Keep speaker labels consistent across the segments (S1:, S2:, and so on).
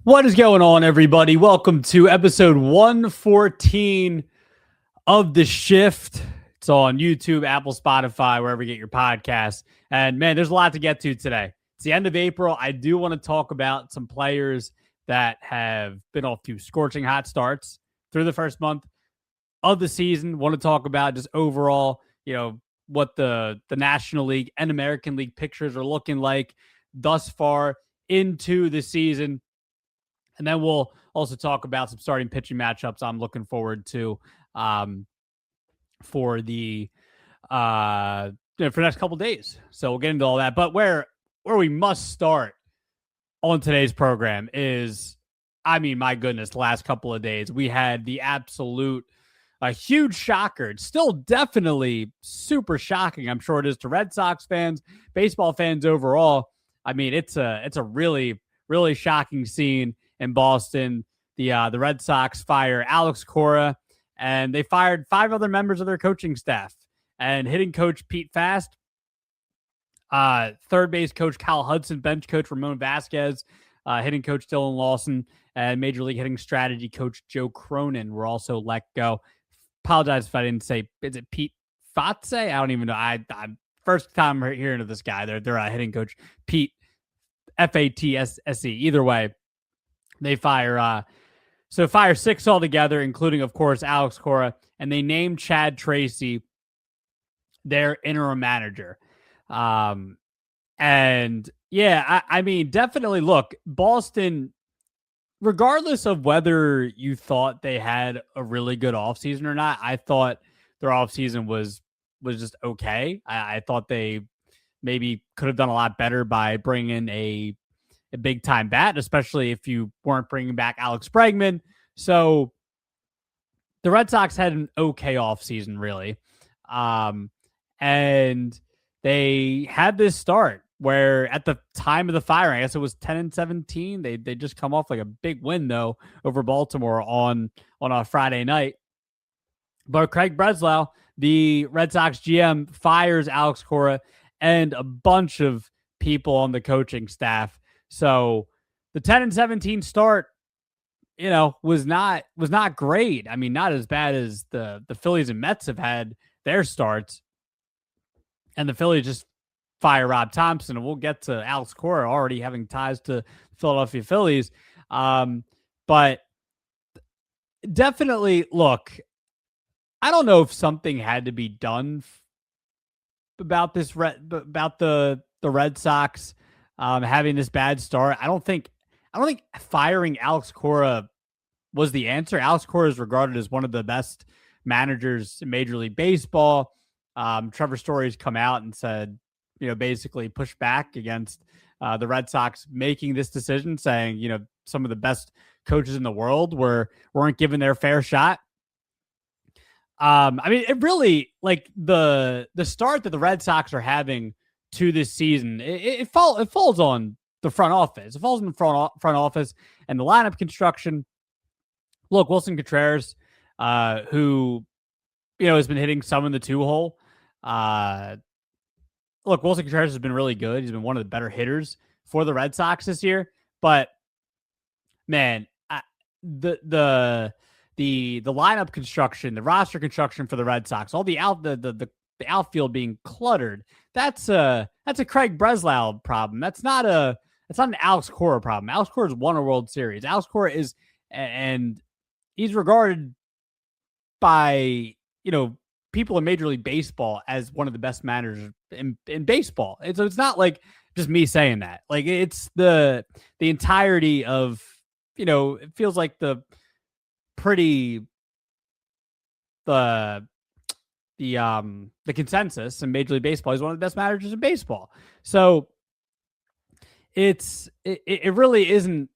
S1: What is going on, everybody? Welcome to episode 114 of The Shift. It's on YouTube, Apple, Spotify, wherever you get your podcasts. And man, there's a lot to get to today. It's the end of April. I do want to talk about some players that have been off to scorching hot starts through the first month of the season. Want to talk about just overall, what the National League and American League pictures are looking like thus far into the season. And then we'll also talk about some starting pitching matchups I'm looking forward to for the for the next couple days. So we'll get into all that. But where we must start on today's program is, my goodness, the last couple of days we had the absolute a huge shocker. It's still definitely super shocking. I'm sure it is to Red Sox fans, baseball fans overall. It's a really, really shocking scene in Boston. The Red Sox fire Alex Cora, and they fired 5 other members of their coaching staff. And hitting coach Pete Fast, third base coach Kyle Hudson, bench coach Ramon Vasquez, hitting coach Dylan Lawson, and Major League hitting strategy coach Joe Cronin were also let go. Apologize if I didn't say, is it Pete Fatse? I don't even know. I'm first time hearing of this guy. They're hitting coach Pete Fatse. Either way, they fire 6 altogether, including, of course, Alex Cora, and they named Chad Tracy their interim manager. Definitely, look, Boston, regardless of whether you thought they had a really good offseason or not, I thought their offseason was just okay. I thought they maybe could have done a lot better by bringing a big time bat, especially if you weren't bringing back Alex Bregman. So the Red Sox had an okay offseason, really. And they had this start where at the time of the firing, I guess it was 10-17. They just come off like a big win, though, over Baltimore on a Friday night. But Craig Breslau, the Red Sox GM, fires Alex Cora and a bunch of people on the coaching staff. So the 10-17 start, was not great. Not as bad as the Phillies and Mets have had their starts. And the Phillies just fire Rob Thomson, and we'll get to Alex Cora already having ties to Philadelphia Phillies. But definitely, look, I don't know if something had to be done about the Red Sox having this bad start. I don't think firing Alex Cora was the answer. Alex Cora is regarded as one of the best managers in Major League Baseball. Trevor Story's come out and said, basically pushed back against the Red Sox making this decision, saying, some of the best coaches in the world weren't given their fair shot. It really, like, the start that the Red Sox are having to this season, it falls on the front office. It falls on the front office and the lineup construction. Look, Wilson Contreras, who, has been hitting some in the 2-hole. Look, Wilson Contreras has been really good. He's been one of the better hitters for the Red Sox this year. But man, the lineup construction, the roster construction for the Red Sox, all the outfield being cluttered, that's a Craig Breslau problem. That's not an Alex Cora problem. Alex Cora has won a World Series. Alex Cora is, and he's regarded by people in Major League Baseball as one of the best managers in baseball. And so it's not like just me saying that. Like, it's the entirety of, it feels like the consensus in Major League Baseball. He's one of the best managers in baseball. So it really isn't.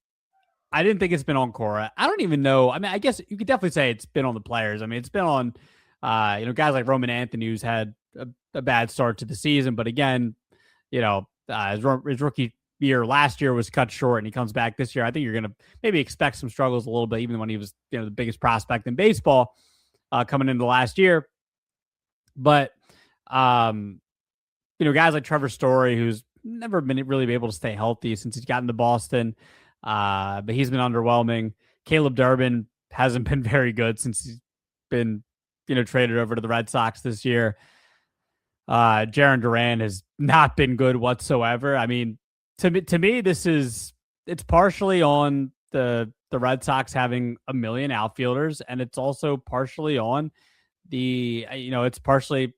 S1: I didn't think it's been on Cora. I don't even know. I guess you could definitely say it's been on the players. It's been on, guys like Roman Anthony, who's had a bad start to the season. But again, his rookie year last year was cut short, and he comes back this year. I think you're going to maybe expect some struggles a little bit, even when he was, the biggest prospect in baseball coming into last year. But, guys like Trevor Story, who's never been able to stay healthy since he's gotten to Boston. but he's been underwhelming. Caleb Durbin hasn't been very good since he's been, traded over to the Red Sox this year. Jarren Duran has not been good whatsoever. I mean, to me, it's partially on the Red Sox having a million outfielders, and it's also partially on it's partially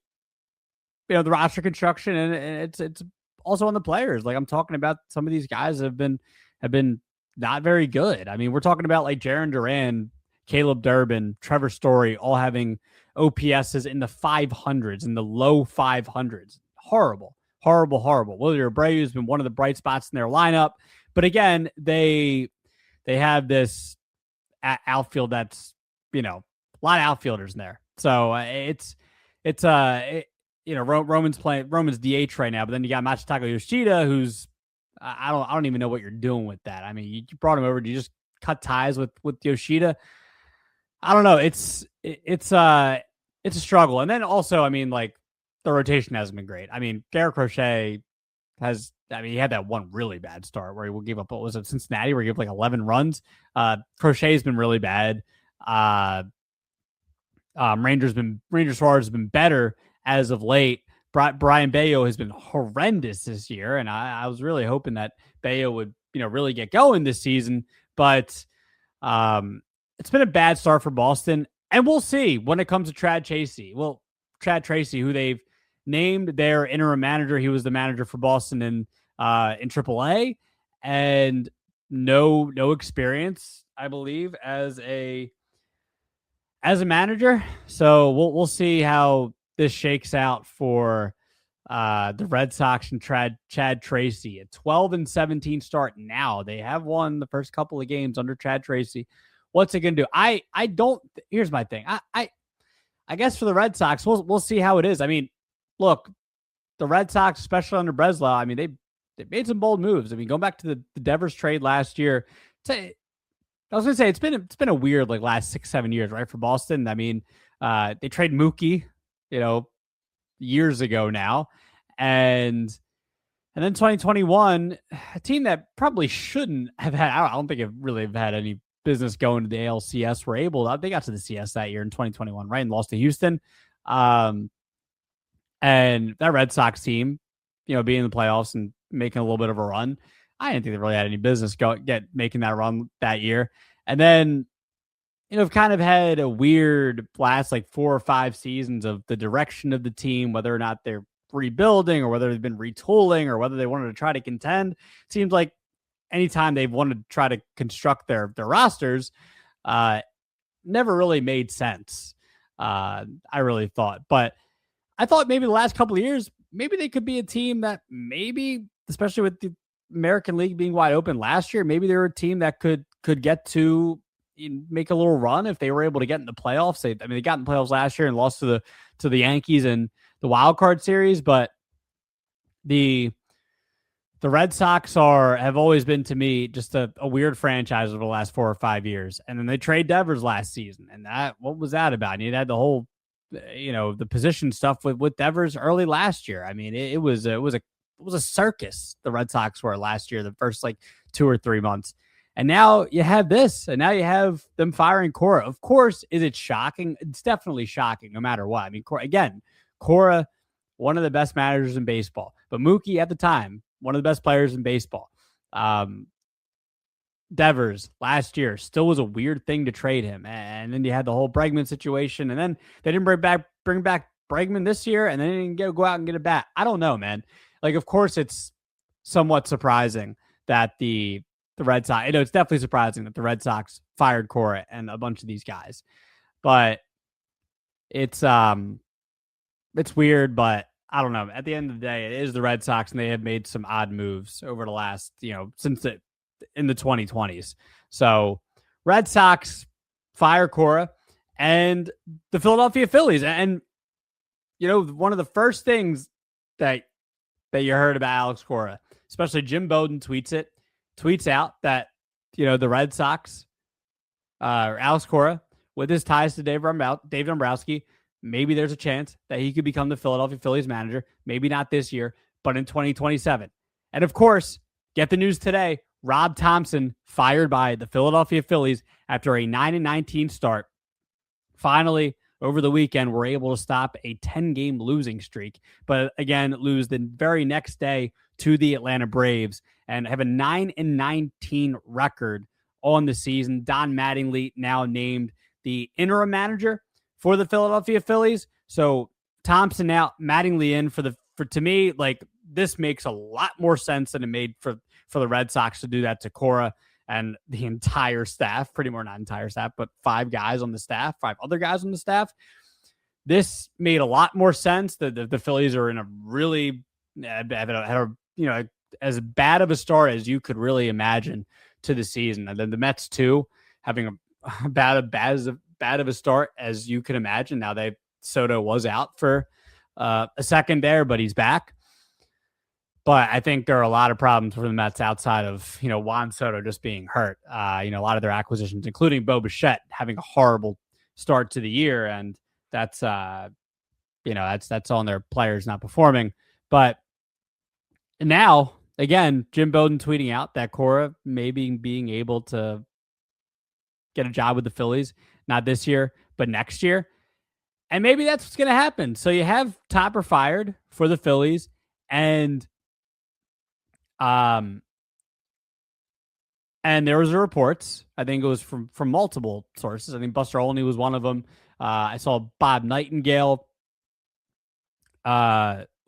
S1: the roster construction, and it's also on the players. Like, I'm talking about, some of these guys have been not very good. I mean, we're talking about like Jarren Duran, Caleb Durbin, Trevor Story, all having OPSs in the 500s, in the low 500s. Horrible, horrible, horrible. Wilyer Abreu has been one of the bright spots in their lineup, but again, they have this outfield that's, a lot of outfielders in there. So Roman's DH right now, but then you got Machitaka Yoshida, who's I don't even know what you're doing with that. I mean, you brought him over. Do you just cut ties with Yoshida? I don't know. It's a struggle. And then also, I mean, like, the rotation hasn't been great. I mean, Garrett Crochet he had that one really bad start where he gave up, what was it, Cincinnati, where he gave like 11 runs. Crochet's been really bad. Rangers Suarez has been better as of late. Brian Bayo has been horrendous this year, and I was really hoping that Bayo would, really get going this season. But it's been a bad start for Boston, and we'll see when it comes to Trad Tracy. Well, Trad Tracy, who they've named their interim manager, he was the manager for Boston in AAA, and no experience, I believe, as a manager. So we'll see how this shakes out for the Red Sox and Chad Tracy. A 12-17 start now. They have won the first couple of games under Chad Tracy. What's it going to do? I don't. Here's my thing. I guess for the Red Sox, we'll see how it is. I mean, look, the Red Sox, especially under Breslau, I mean, they made some bold moves. I mean, going back to the Devers trade last year, I was going to say it's been a weird like last 6-7 years, right, for Boston. I mean, they trade Mookie, years ago now, and then 2021, a team that probably shouldn't have had. I don't think it really have had any business going to the ALCS. Were able. They got to the CS that year in 2021, right, and lost to Houston. And that Red Sox team, being in the playoffs and making a little bit of a run, I didn't think they really had any business making that run that year. And then, kind of had a weird last like 4 or 5 seasons of the direction of the team, whether or not they're rebuilding or whether they've been retooling or whether they wanted to try to contend. It seems like anytime they've wanted to try to construct their rosters, never really made sense. I really thought, but I thought maybe the last couple of years, maybe they could be a team that maybe, especially with the American League being wide open last year, maybe they're a team that could get to make a little run if they were able to get in the playoffs. They got in the playoffs last year and lost to the Yankees in the wild card series, but the Red Sox have always been, to me, just a weird franchise over the last 4 or 5 years. And then they trade Devers last season, and what was that about? And you had the whole, the position stuff with Devers early last year. I mean, it was a circus. The Red Sox were last year, the first like 2 or 3 months. And now you have this, and now you have them firing Cora. Of course, is it shocking? It's definitely shocking, no matter what. I mean, Cora, one of the best managers in baseball. But Mookie, at the time, one of the best players in baseball. Devers, last year, still was a weird thing to trade him. And then you had the whole Bregman situation, and then they didn't bring back Bregman this year, and then they didn't go out and get a bat. I don't know, man. Like, of course, it's somewhat surprising that the Red Sox, it's definitely surprising that the Red Sox fired Cora and a bunch of these guys, but it's weird. But I don't know. At the end of the day, it is the Red Sox, and they have made some odd moves over the last, since in the 2020s. So Red Sox fire Cora and the Philadelphia Phillies, and one of the first things that you heard about Alex Cora, especially Jim Bowden tweets out that, the Red Sox, Alex Cora, with his ties to David Dombrowski, maybe there's a chance that he could become the Philadelphia Phillies manager. Maybe not this year, but in 2027. And of course, get the news today. Rob Thomson fired by the Philadelphia Phillies after a 9-19 start. Finally, over the weekend, we're able to stop a 10-game losing streak, but again, lose the very next day to the Atlanta Braves and have a 9-19 record on the season. Don Mattingly now named the interim manager for the Philadelphia Phillies. So Thomson out, Mattingly in for to me, like, this makes a lot more sense than it made for the Red Sox to do that to Cora and the entire staff, pretty much not entire staff, but 5 guys on the staff, 5 other guys on the staff. This made a lot more sense. The Phillies are in a really had a as bad of a start as you could really imagine to the season, and then the Mets too, having a bad of a start as you can imagine. Now Soto was out for a second there, but he's back. But I think there are a lot of problems for the Mets outside of, Juan Soto just being hurt. A lot of their acquisitions, including Bo Bichette, having a horrible start to the year. And that's, that's on their players not performing. But now, again, Jim Bowden tweeting out that Cora maybe being able to get a job with the Phillies, not this year, but next year. And maybe that's what's going to happen. So you have Topper fired for the Phillies, and there was reports, I think it was from multiple sources. I think Buster Olney was one of them. I saw Bob Nightingale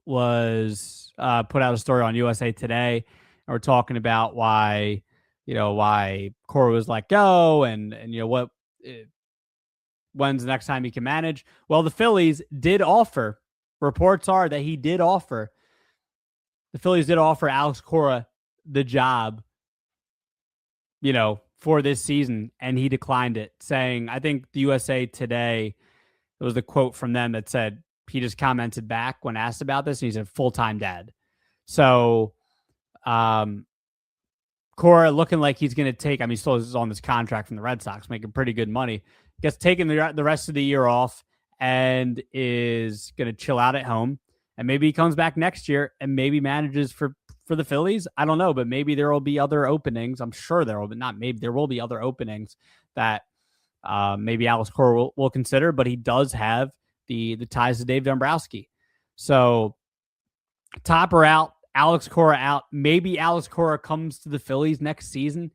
S1: was put out a story on USA Today, and we're talking about why Cora was let go, and what when's the next time he can manage. Well, the Phillies did offer. Reports are that the Phillies did offer Alex Cora the job, for this season, and he declined it, saying, I think the USA Today, it was the quote from them that said, he just commented back when asked about this, and he said, full-time dad. So, Cora looking like he's going to take, he still is on this contract from the Red Sox, making pretty good money, gets taking the rest of the year off and is going to chill out at home. And maybe he comes back next year and maybe manages for the Phillies. I don't know, but maybe there will be other openings. I'm sure there will, but not maybe. There will be other openings that maybe Alex Cora will consider, but he does have the ties to Dave Dombrowski. So Topper out, Alex Cora out. Maybe Alex Cora comes to the Phillies next season.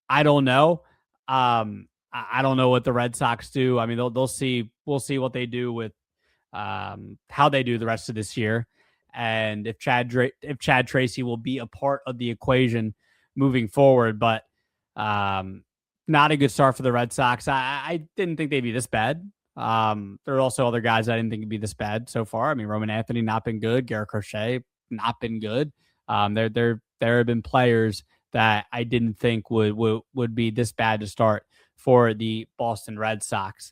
S1: I don't know. I don't know what the Red Sox do. They'll see. We'll see what they do with how they do the rest of this year, and if Chad Tracy will be a part of the equation moving forward. But not a good start for the Red Sox. I didn't think they'd be this bad. There are also other guys I didn't think would be this bad so far. Roman Anthony not been good. Garrett Crochet not been good. There have been players that I didn't think would be this bad to start for the Boston Red Sox.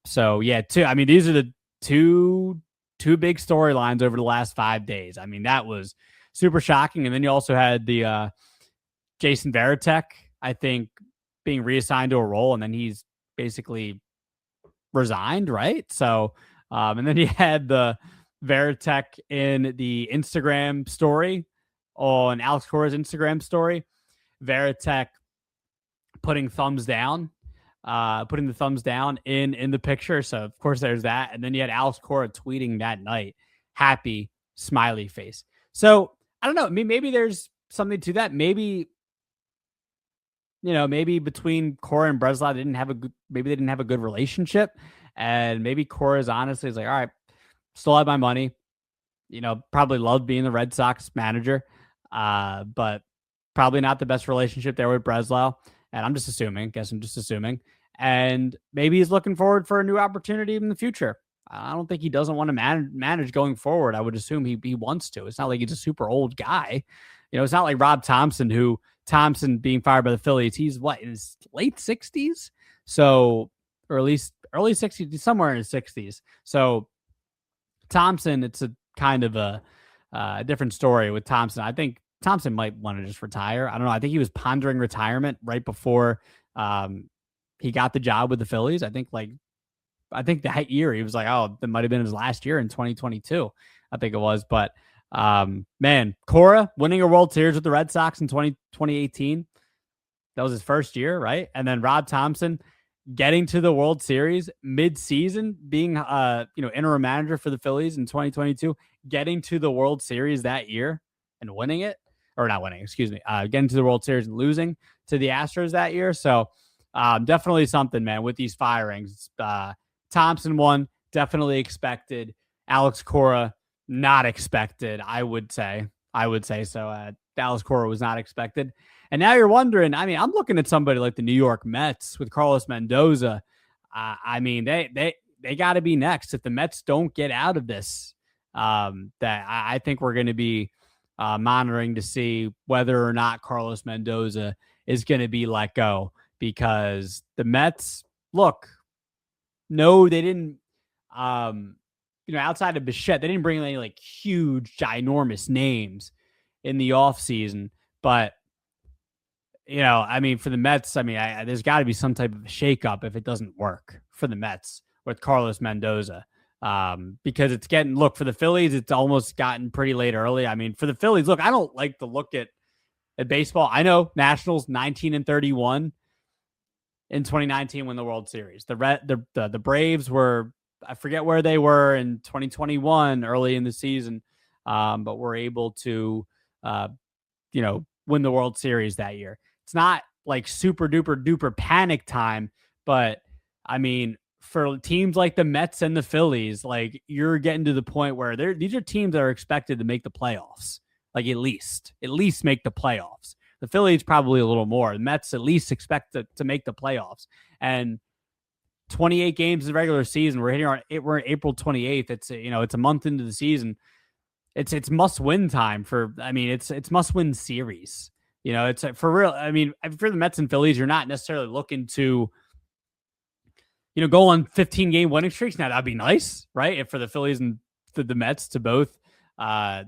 S1: So yeah, these are the two big storylines over the last 5 days. That was super shocking. And then you also had the Jason Varitek, I think, being reassigned to a role, and then he's basically resigned, right? So, and then you had the Varitek in the Instagram story, on Alex Cora's Instagram story, Varitek putting the thumbs down in the picture. So of course there's that. And then you had Alex Cora tweeting that night, happy smiley face. So I don't know. Maybe there's something to that. Maybe between Cora and Breslau, they didn't have a good relationship. And maybe Cora's honestly is like, all right, still have my money, probably loved being the Red Sox manager. But probably not the best relationship there with Breslau. And I'm just assuming. And maybe he's looking forward for a new opportunity in the future. I don't think he doesn't want to manage going forward. I would assume he wants to. It's not like he's a super old guy. It's not like Rob Thomson, Thomson being fired by the Phillies, he's in his late 60s? So, or at least early 60s, somewhere in his 60s. So Thomson, it's a kind of a different story with Thomson. I think Thomson might want to just retire. I don't know. I think he was pondering retirement right before he got the job with the Phillies. I think that year he was like, oh, that might have been his last year in 2022. I think it was. But Man, Cora winning a World Series with the Red Sox in 2018. That was his first year, right? And then Rob Thomson getting to the World Series mid-season, being interim manager for the Phillies in 2022, getting to the World Series that year and winning it, or not winning, excuse me, getting to the World Series and losing to the Astros that year. So definitely something, man, with these firings. Thomson won, definitely expected. Alex Cora, not expected, I would say. So. Alex Cora was not expected. And now you're wondering, I mean, I'm looking at somebody like the New York Mets with Carlos Mendoza. I mean, they got to be next. If the Mets don't get out of this, that I think we're going to be monitoring to see whether or not Carlos Mendoza is going to be let go, because the Mets, look, no, they didn't, outside of Bichette, they didn't bring any like huge, ginormous names in the offseason. But, I mean, for the Mets, I mean, there's got to be some type of shakeup if it doesn't work for the Mets with Carlos Mendoza. Because it's getting, look, for the Phillies, it's almost gotten pretty late early. I mean, for the Phillies, look, I don't like to look at baseball. I know Nationals 19-31 in 2019 win the World Series. The Braves were, I forget where they were in 2021 early in the season, but were able to, win the World Series that year. It's not like super duper duper panic time, but I mean, for teams like the Mets and the Phillies, like you're getting to the point where these are teams that are expected to make the playoffs, like at least make the playoffs. The Phillies probably a little more. The Mets at least expect to make the playoffs. And 28 games in the regular season. We're April 28th. It's it's a month into the season. It's must win time for. I mean, it's must win series. It's for real. I mean, for the Mets and Phillies, you're not necessarily looking to go on 15-game winning streaks. Now that'd be nice, right? If for the Phillies and the Mets to both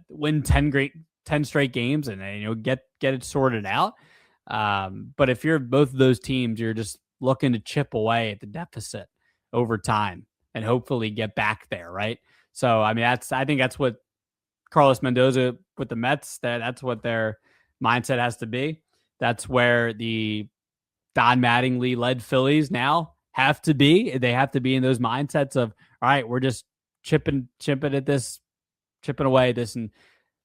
S1: win 10 straight games and get it sorted out. But if you're both of those teams, you're just looking to chip away at the deficit over time and hopefully get back there, right? So I mean, I think that's what Carlos Mendoza with the Mets, that's what their mindset has to be. That's where the Don Mattingly led Phillies now have to be. They have to be in those mindsets of, all right, we're just chipping at this, chipping away at this, and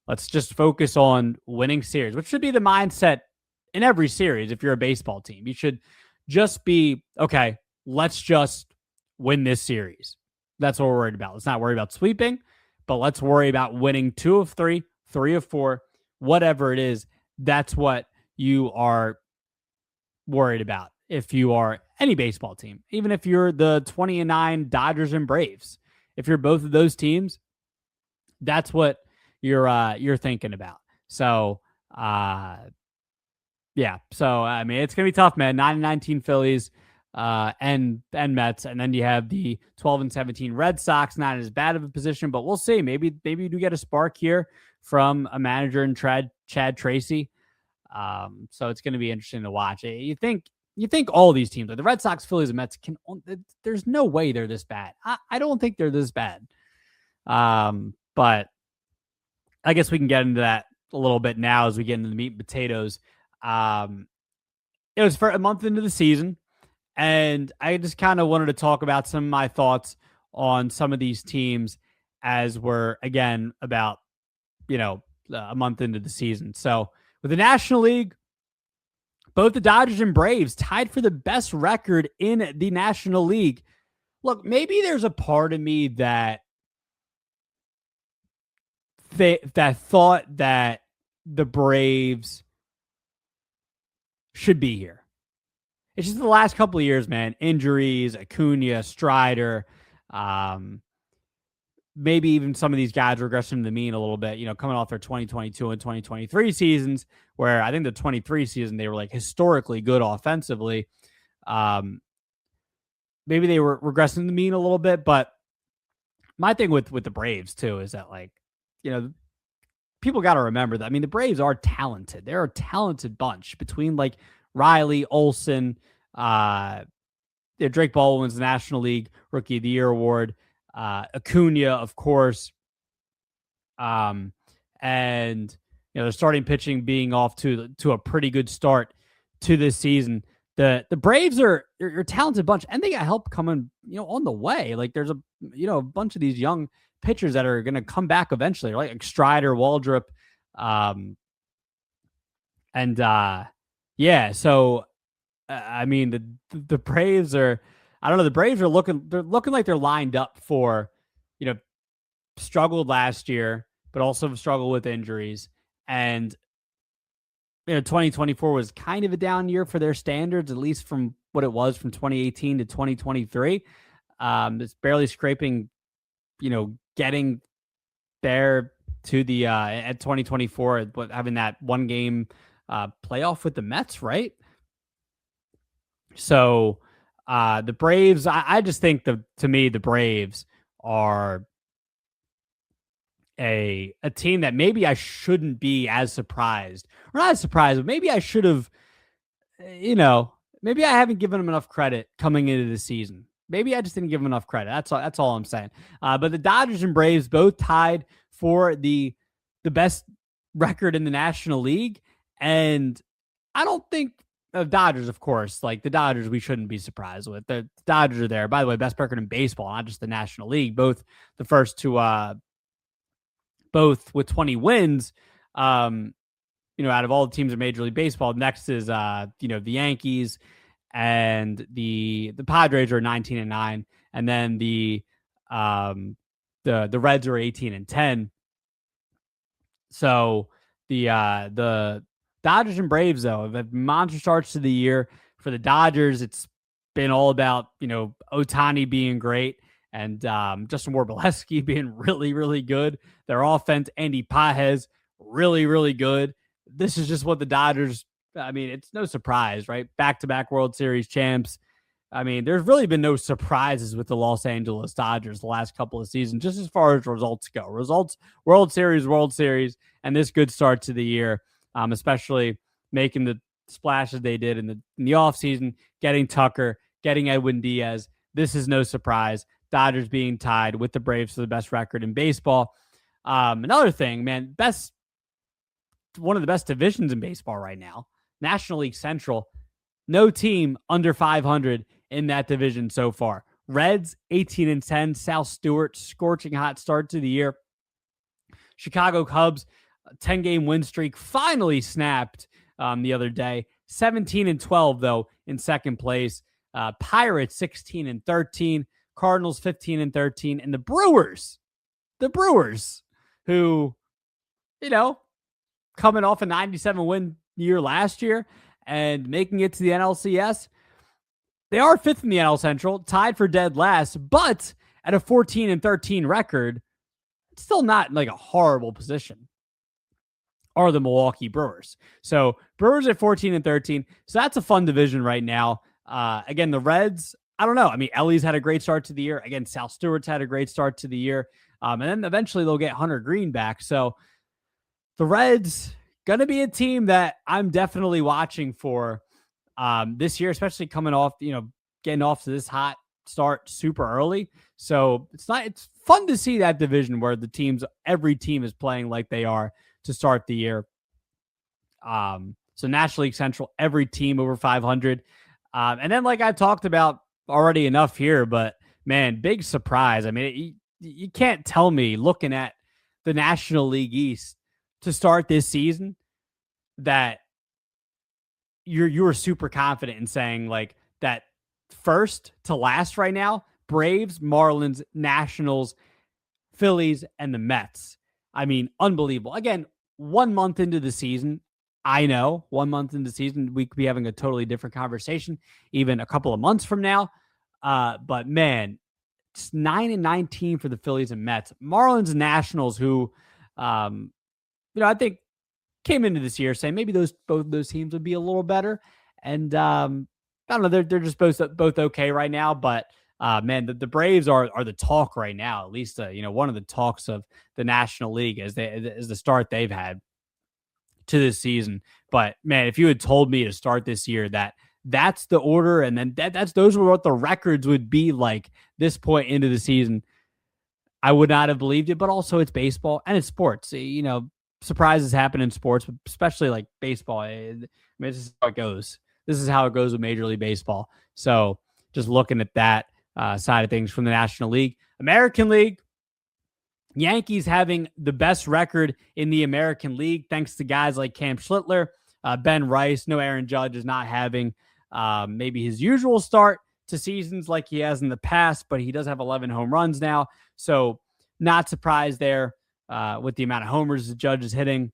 S1: let's just focus on winning series, which should be the mindset in every series. If you're a baseball team, you should just be, okay, let's just win this series. That's what we're worried about. Let's not worry about sweeping, but let's worry about winning 2 of 3, 3 of 4, whatever it is. That's what you are worried about if you are any baseball team, even if you're the 20-9 Dodgers and Braves. If you're both of those teams, that's what you're thinking about. So yeah. So I mean, it's gonna be tough, man. 9-19 Phillies and Mets, and then you have the 12-17 Red Sox. Not as bad of a position, but we'll see. Maybe you do get a spark here from a manager in Chad Tracy. So it's going to be interesting to watch. You think all these teams, like the Red Sox, Phillies, and Mets, there's no way they're this bad. I don't think they're this bad. But I guess we can get into that a little bit now as we get into the meat and potatoes. It was for a month into the season, and I just kind of wanted to talk about some of my thoughts on some of these teams as we're, again, about, a month into the season. So with the National League, both the Dodgers and Braves tied for the best record in the National League. Look, maybe there's a part of me that thought that the Braves should be here. It's just the last couple of years, man. Injuries, Acuna, Strider, maybe even some of these guys regressing to the mean a little bit, coming off their 2022 and 2023 seasons, where I think the 23 season, they were like historically good offensively. Maybe they were regressing to the mean a little bit, but my thing with the Braves too is that, like, people got to remember that. I mean, the Braves are talented. They're a talented bunch between like Riley, Olsen, Drake Baldwin's the National League Rookie of the Year award, Acuna, of course, and and their starting pitching being off to a pretty good start to this season. The Braves are a talented bunch, and they got help coming on the way. Like there's a bunch of these young pitchers that are going to come back eventually, like Strider, Waldrop, yeah. So I mean the Braves are. I don't know. The Braves are looking like they're lined up for, struggled last year, but also struggled with injuries. And 2024 was kind of a down year for their standards, at least from what it was from 2018 to 2023. It's barely scraping, getting there to the at 2024, but having that one game playoff with the Mets, right? So the Braves, I just think to me the Braves are a team that maybe I shouldn't be as surprised, or not as surprised, but maybe I should have, maybe I haven't given them enough credit coming into the season. Maybe I just didn't give them enough credit. That's all I'm saying. But the Dodgers and Braves both tied for the best record in the National League, and I don't think of Dodgers, of course, like the Dodgers, we shouldn't be surprised with. The Dodgers are there. By the way, best record in baseball, not just the National League. Both the first two, both with 20 wins. Out of all the teams in Major League Baseball, next is the Yankees, and the Padres are 19-9, and then the Reds are 18-10. So the Dodgers and Braves, though, have had monster starts to the year. For the Dodgers, it's been all about, Ohtani being great and Justin Warbleski being really, really good. Their offense, Andy Pages, really, really good. This is just what the Dodgers, it's no surprise, right? Back-to-back World Series champs. There's really been no surprises with the Los Angeles Dodgers the last couple of seasons, just as far as results go. Results, World Series, and this good start to the year. Especially making the splashes they did in the offseason, getting Tucker, getting Edwin Diaz. This is no surprise. Dodgers being tied with the Braves for the best record in baseball. Another thing, man, one of the best divisions in baseball right now, National League Central. No team under 500 in that division so far. Reds 18-10, South Stewart, scorching hot start to the year. Chicago Cubs, 10-game win streak finally snapped the other day. 17-12, though, in second place. Pirates 16-13. Cardinals 15-13. And the Brewers, who, coming off a 97-win year last year and making it to the NLCS, they are fifth in the NL Central, tied for dead last, but at a 14-13 record, it's still not like a horrible position. Are the Milwaukee Brewers. So Brewers at 14-13. So that's a fun division right now. Again, the Reds, I don't know. Ellie's had a great start to the year. Again, South Stewart's had a great start to the year. And then eventually they'll get Hunter Green back. So the Reds going to be a team that I'm definitely watching for this year, especially coming off, getting off to this hot start super early. So it's fun to see that division where every team is playing like they are to start the year. So National League Central, every team over 500. And then, like I talked about already enough here, but man, big surprise. You can't tell me looking at the National League East to start this season that you were super confident in saying like that first to last right now, Braves, Marlins, Nationals, Phillies, and the Mets. Unbelievable. Again, 1 month into the season, I know 1 month into the season, we could be having a totally different conversation, even a couple of months from now. But man, it's 9-19 for the Phillies and Mets. Marlins and Nationals, who, I think came into this year saying maybe both of those teams would be a little better. And I don't know, they're just both okay right now. But man, the Braves are the talk right now, at least, one of the talks of the National League as the start they've had to this season. But man, if you had told me to start this year that's the order, and then those were what the records would be like this point into the season, I would not have believed it. But also it's baseball and it's sports. surprises happen in sports, but especially like baseball. I mean, this is how it goes. This is how it goes with Major League Baseball. So just looking at that side of things from the National League. American League, Yankees having the best record in the American League, thanks to guys like Cam Schlittler, Ben Rice. No, Aaron Judge is not having maybe his usual start to seasons like he has in the past, but he does have 11 home runs now. So not surprised there with the amount of homers the Judge is hitting.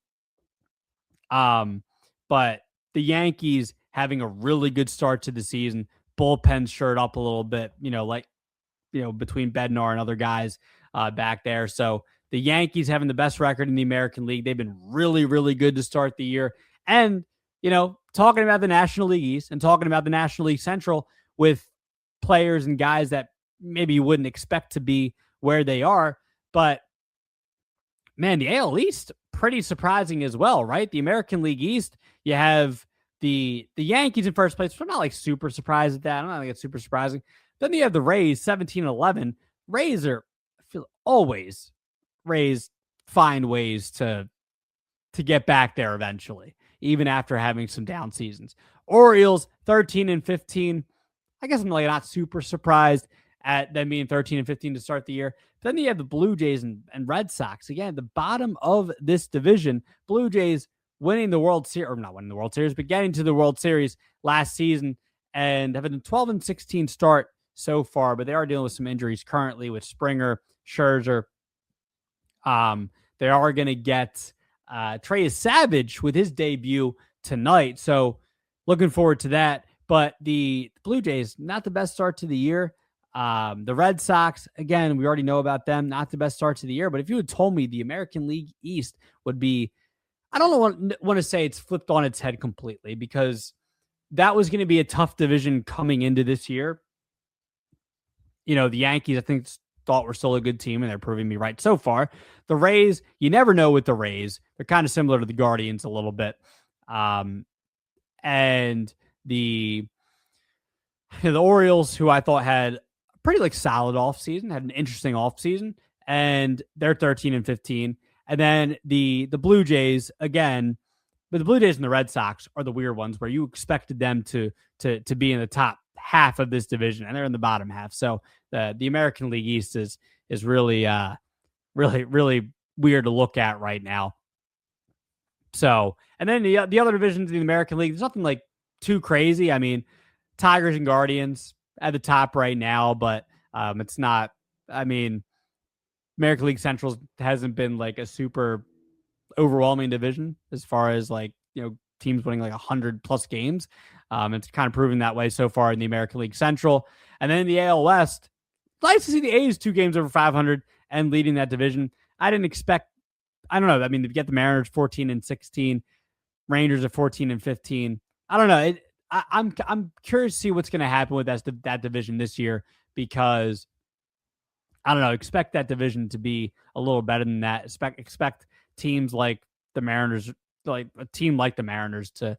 S1: But the Yankees having a really good start to the season, bullpen shirt up a little bit, between Bednar and other guys back there. So the Yankees having the best record in the American League. They've been really, really good to start the year. And, talking about the National League East and talking about the National League Central with players and guys that maybe you wouldn't expect to be where they are. But, man, the AL East, pretty surprising as well, right? The American League East, you have the Yankees in first place. So I'm not like super surprised at that. I'm not think it's super surprising. Then you have the Rays, 17-11. Rays are, I feel, always Rays find ways to get back there eventually, even after having some down seasons. Orioles, 13-15. I guess I'm like not super surprised at them being 13-15 to start the year. Then you have the Blue Jays and Red Sox. Again, at the bottom of this division, Blue Jays winning the World Series, or not winning the World Series, but getting to the World Series last season and having a 12-16 start so far, but they are dealing with some injuries currently with Springer, Scherzer. They are going to get Trey Savage with his debut tonight. So looking forward to that. But the Blue Jays, not the best start to the year. The Red Sox, again, we already know about them, not the best start to the year. But if you had told me the American League East would be, I don't want to say it's flipped on its head completely, because that was going to be a tough division coming into this year. The Yankees, I think, thought were still a good team, and they're proving me right so far. The Rays, you never know with the Rays. They're kind of similar to the Guardians a little bit. And the Orioles, who I thought had a pretty solid offseason, had an interesting offseason, and they're 13-15. And then the Blue Jays, again, but the Blue Jays and the Red Sox are the weird ones where you expected them to be in the top half of this division, and they're in the bottom half. So the American League East is really, really, really weird to look at right now. So, and then the other divisions in the American League, there's nothing too crazy. I mean, Tigers and Guardians at the top right now, but it's not. I mean, American League Central hasn't been a super overwhelming division as far as teams winning 100+ games. It's kind of proven that way so far in the American League Central. And then in the AL West, nice to see the A's 2 games over 500 and leading that division. I didn't expect, I don't know. I mean, to get the Mariners 14-16, Rangers at 14-15. I don't know. I'm curious to see what's going to happen with that division this year, because I don't know. Expect that division to be a little better than that. Expect teams like the Mariners, a team like the Mariners to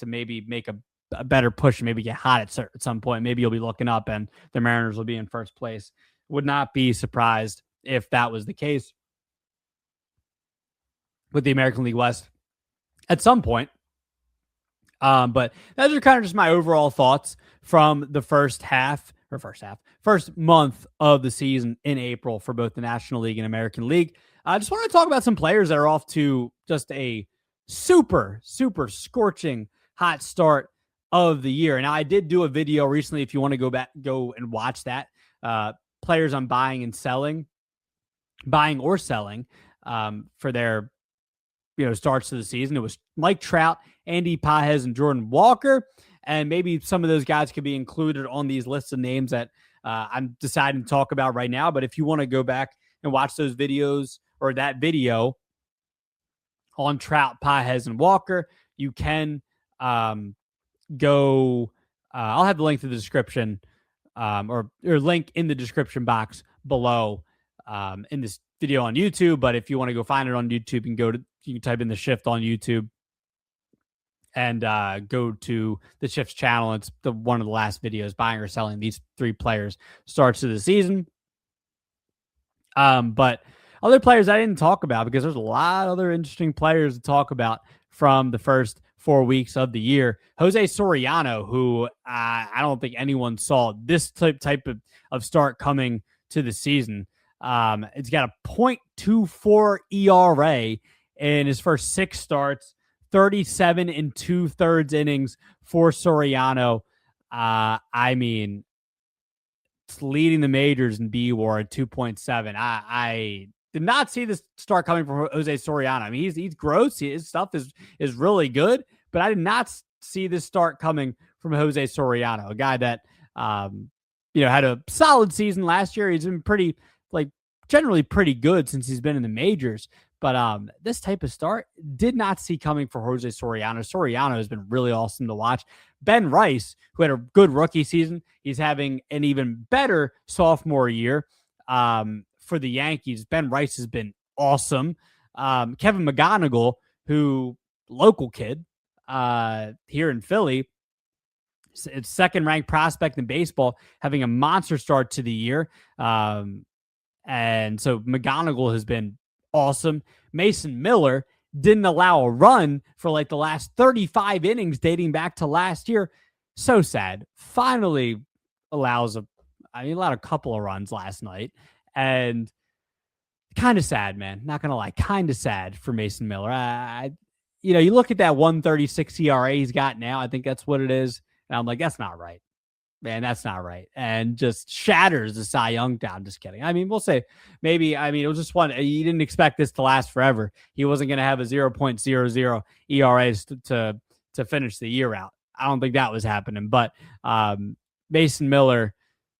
S1: maybe make a better push and maybe get hot at some point. Maybe you'll be looking up and the Mariners will be in first place. Would not be surprised if that was the case with the American League West at some point. But those are kind of just my overall thoughts from the first month of the season in April for both the National League and American League. I just want to talk about some players that are off to just a super, super scorching hot start of the year. Now, I did do a video recently, if you want to go and watch that, players I'm buying or selling for their starts to the season. It was Mike Trout, Andy Pages, and Jordan Walker. And maybe some of those guys could be included on these lists of names that I'm deciding to talk about right now. But if you want to go back and watch those videos or that video on Trout, Pages, and Walker, you can go. I'll have the link to the description or link in the description box below in this video on YouTube. But if you want to go find it on YouTube, you can type in the Shift on YouTube and go to the Shift's channel. It's one of the last videos, buying or selling these 3 players starts to the season. But other players I didn't talk about because there's a lot of other interesting players to talk about from the first 4 weeks of the year. Jose Soriano, who I don't think anyone saw this type of start coming to the season. It's got a .24 ERA in his first 6 starts, 37 and 2/3 innings for Soriano. I mean, it's leading the majors in BWAR at 2.7. I did not see this start coming from Jose Soriano. I mean, he's gross. His stuff is really good, but I did not see this start coming from Jose Soriano, a guy that had a solid season last year. He's been generally pretty good since he's been in the majors. But this type of start did not see coming for Jose Soriano. Soriano has been really awesome to watch. Ben Rice, who had a good rookie season, he's having an even better sophomore year for the Yankees. Ben Rice has been awesome. Kevin McGonigal, who local kid here in Philly, it's second-ranked prospect in baseball, having a monster start to the year. And so McGonigal has been awesome. Mason Miller didn't allow a run for like the last 35 innings dating back to last year. So sad. Finally allowed a couple of runs last night. And kind of sad, man. Not going to lie. Kind of sad for Mason Miller. You look at that 1.36 ERA he's got now. I think that's what it is. And I'm like, that's not right. Man, that's not right. And just shatters the Cy Young down. Just kidding. I mean, we'll say maybe, it was just one. You didn't expect this to last forever. He wasn't going to have a 0.00 ERAs to finish the year out. I don't think that was happening. But Mason Miller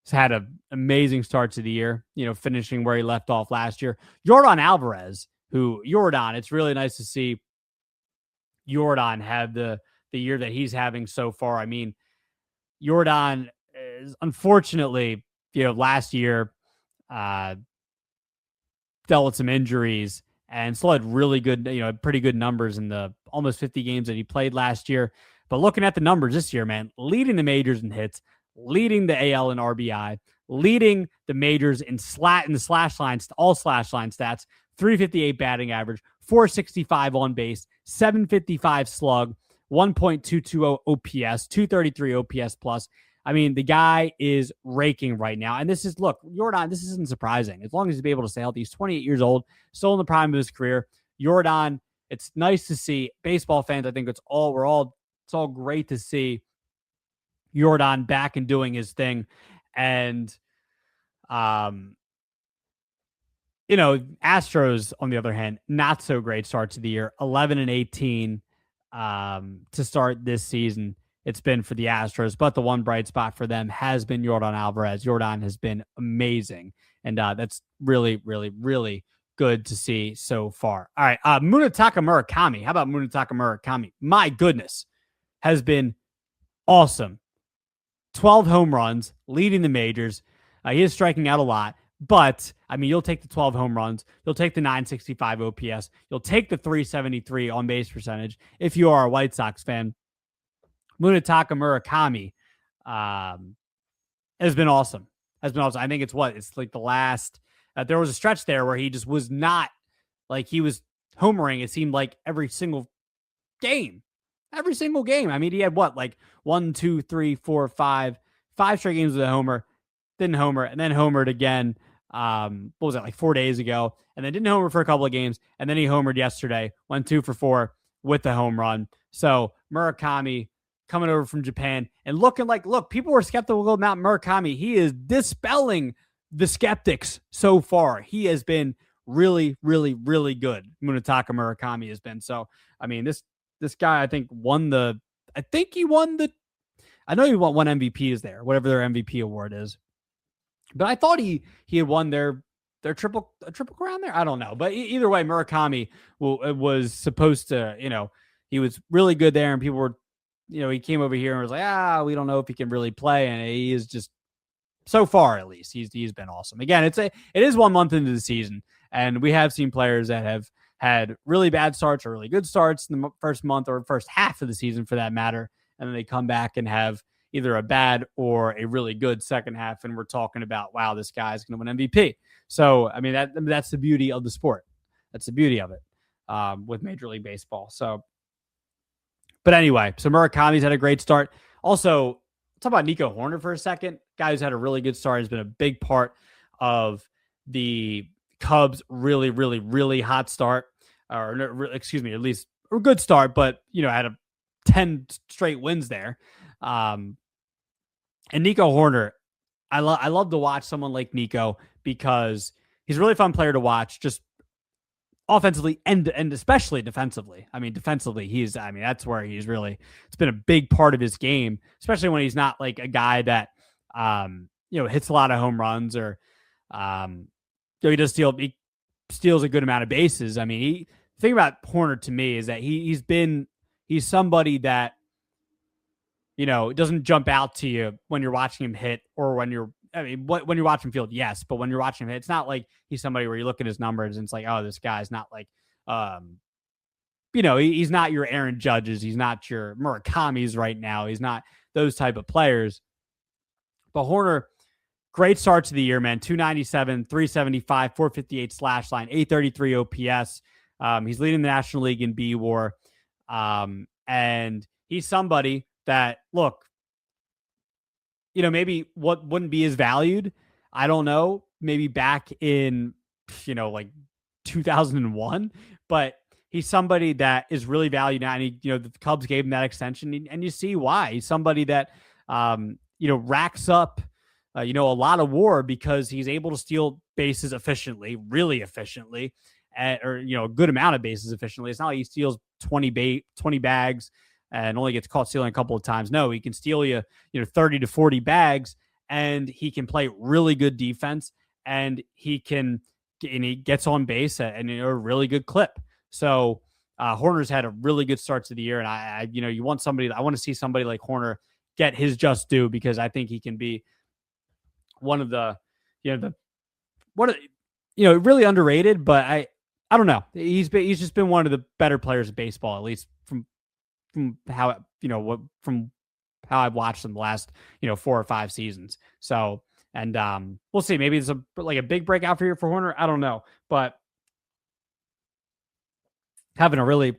S1: has had an amazing start to the year, finishing where he left off last year. Yordan Alvarez, it's really nice to see Yordan have the year that he's having so far. I mean, Yordan is unfortunately, last year dealt with some injuries and still had really good, pretty good numbers in the almost 50 games that he played last year. But looking at the numbers this year, man, leading the majors in hits, leading the AL in RBI, leading the majors in the slash lines, all slash line stats, 358 batting average, 465 on base, 755 slug, 1.220 OPS, 233 OPS plus. I mean, the guy is raking right now. And Yordan, this isn't surprising. As long as he's able to stay healthy, he's 28 years old, still in the prime of his career. Yordan, it's nice to see. Baseball fans, I think it's all great to see Yordan back and doing his thing. And Astros, on the other hand, not so great start to the year. 11-18 to start this season. It's been for the Astros, but the one bright spot for them has been Yordan Alvarez. Yordan has been amazing, and that's really, really, really good to see so far. All right, Munetaka Murakami. How about Munetaka Murakami? My goodness, has been awesome. 12 home runs, leading the majors. He is striking out a lot, but you'll take the 12 home runs. You'll take the 965 OPS. You'll take the 373 on base percentage if you are a White Sox fan. Munetaka Murakami has been awesome. I think it's like the last. There was a stretch there where he just was not he was homering. It seemed like every single game. He had 1, 2, 3, 4, 5 straight games with a homer. Didn't homer, and then homered again. What was that, 4 days ago? And then didn't homer for a couple of games, and then he homered yesterday. Went 2 for 4 with the home run. So Murakami coming over from Japan and looking people were skeptical about Murakami. He is dispelling the skeptics so far. He has been really, really, really good. Munetaka Murakami has been. So, this guy, I think, he won I know he won one MVP is there, whatever their MVP award is. But I thought he had won their triple crown there. I don't know. But either way, Murakami was supposed to, he was really good there. And people were, he came over here and was like, we don't know if he can really play. And he is just, so far at least, he's been awesome. Again, it is 1 month into the season. And we have seen players that have had really bad starts or really good starts in the first month or first half of the season for that matter. And then they come back and have either a bad or a really good second half. And we're talking about, wow, this guy's going to win MVP. So, I mean, that's the beauty of the sport. That's the beauty of it with Major League Baseball. So, but anyway, so Murakami's had a great start. Also, talk about Nico Horner for a second. Guy who's had a really good start. Has been a big part of the Cubs' really, really, really hot start. Or excuse me, at least a good start, but had 10 straight wins there. And Nico Horner, I love to watch someone like Nico because he's a really fun player to watch. Just offensively and especially defensively. I mean, defensively, that's where he's really, it's been a big part of his game, especially when he's not like a guy that, hits a lot of home runs or, he steals a good amount of bases. I mean, the thing about Horner to me is that he's somebody that, it doesn't jump out to you when you're watching him hit or when you're watching him field, yes, but when you're watching him hit, it's not like he's somebody where you look at his numbers and it's like, oh, this guy's not like, he's not your Aaron Judges. He's not your Murakami's right now. He's not those type of players. But Horner, great start to the year, man. 297, 375, 458 slash line, 833 OPS. He's leading the National League in B-WAR. And he's somebody that, look, maybe what wouldn't be as valued, I don't know, maybe back in, like 2001, but he's somebody that is really valued now. And the Cubs gave him that extension, and you see why. He's somebody that, racks up, a lot of WAR because he's able to steal bases efficiently, really efficiently, or a good amount of bases efficiently. It's not like he steals 20 bags and only gets caught stealing a couple of times. No, he can steal you, 30 to 40 bags, and he can play really good defense, and he gets on base at a really good clip. So Horner's had a really good start to the year, and I you want somebody. I want to see somebody like Horner get his just due because I think he can be one of the, really underrated. But I don't know. He's just been one of the better players of baseball, at least from how from how I've watched them the last 4 or 5 seasons. So, and we'll see. Maybe it's a big breakout for Horner. I don't know, but having a really,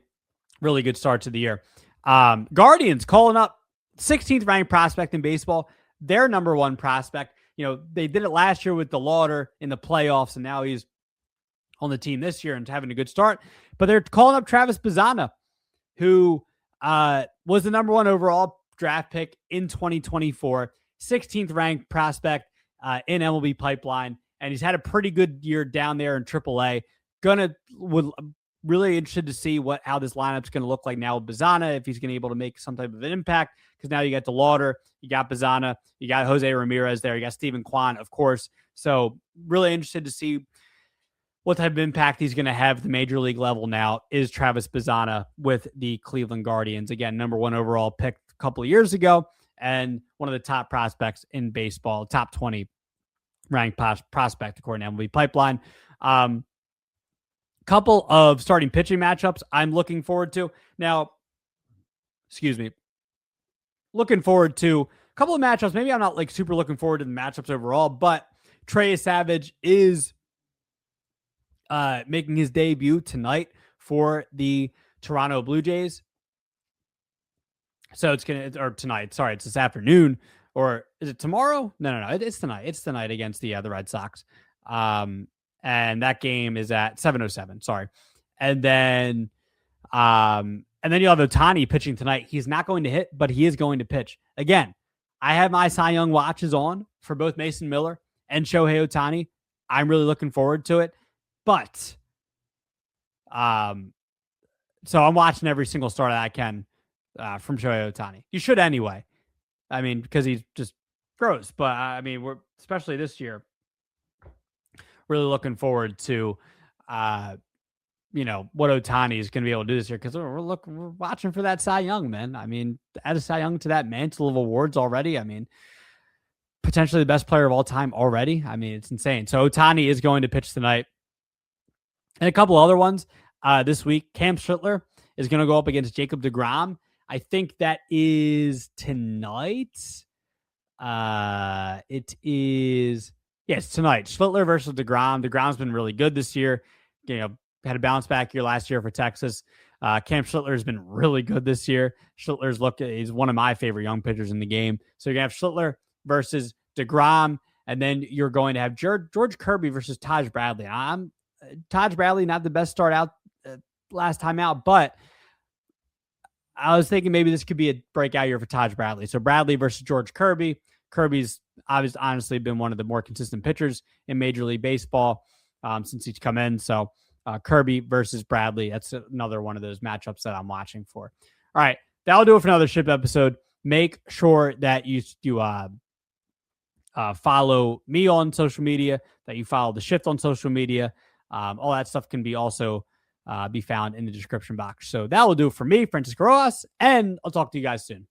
S1: really good start to the year. Guardians calling up 16th ranked prospect in baseball, their number one prospect. They did it last year with DeLauder in the playoffs, and now he's on the team this year and having a good start. But they're calling up Travis Bazzana, who was the number one overall draft pick in 2024, 16th ranked prospect in MLB pipeline. And he's had a pretty good year down there in AAA. Would really interested to see how this lineup's going to look like now with Bazzana, if he's going to be able to make some type of an impact, because now you got DeLauder, you got Bazzana, you got Jose Ramirez there, you got Steven Kwan, of course. So really interested to see what type of impact he's going to have at the major league level now is Travis Bazzana with the Cleveland Guardians. Again, number one overall pick a couple of years ago and one of the top prospects in baseball, top 20 ranked prospect according to MLB Pipeline. Couple of starting pitching matchups I'm looking forward to. Now, looking forward to a couple of matchups. Maybe I'm not super looking forward to the matchups overall, but Trey Savage is making his debut tonight for the Toronto Blue Jays. So it's this afternoon, or is it tomorrow? No. It's tonight. It's tonight against the Red Sox. And that game is at 7:07. Sorry. And then you'll have Ohtani pitching tonight. He's not going to hit, but he is going to pitch. Again, I have my Cy Young watches on for both Mason Miller and Shohei Ohtani. I'm really looking forward to it. But, so I'm watching every single start that I can from Shohei Ohtani. You should anyway. I mean, because he's just gross. But we're especially this year really looking forward to, what Ohtani is going to be able to do this year, because we're watching for that Cy Young, man. Add a Cy Young to that mantle of awards already. Potentially the best player of all time already. It's insane. So Ohtani is going to pitch tonight. And a couple other ones this week. Cam Strittler is going to go up against Jacob deGrom. I think that is tonight. It is Yes, tonight. Schlittler versus DeGrom. DeGrom's been really good this year. Had a bounce back year last year for Texas. Cam Schlittler has been really good this year. He's one of my favorite young pitchers in the game. So you're going to have Schlittler versus DeGrom, and then you're going to have George Kirby versus Taj Bradley. Taj Bradley, not the best start out last time out, but I was thinking maybe this could be a breakout year for Taj Bradley. So Bradley versus George Kirby. Kirby's honestly been one of the more consistent pitchers in Major League Baseball since he's come in. So Kirby versus Bradley. That's another one of those matchups that I'm watching for. All right. That'll do it for another Ship episode. Make sure that you follow me on social media, that you follow the Shift on social media. All that stuff can be also be found in the description box. So that will do it for me, Francisco Rojas, and I'll talk to you guys soon.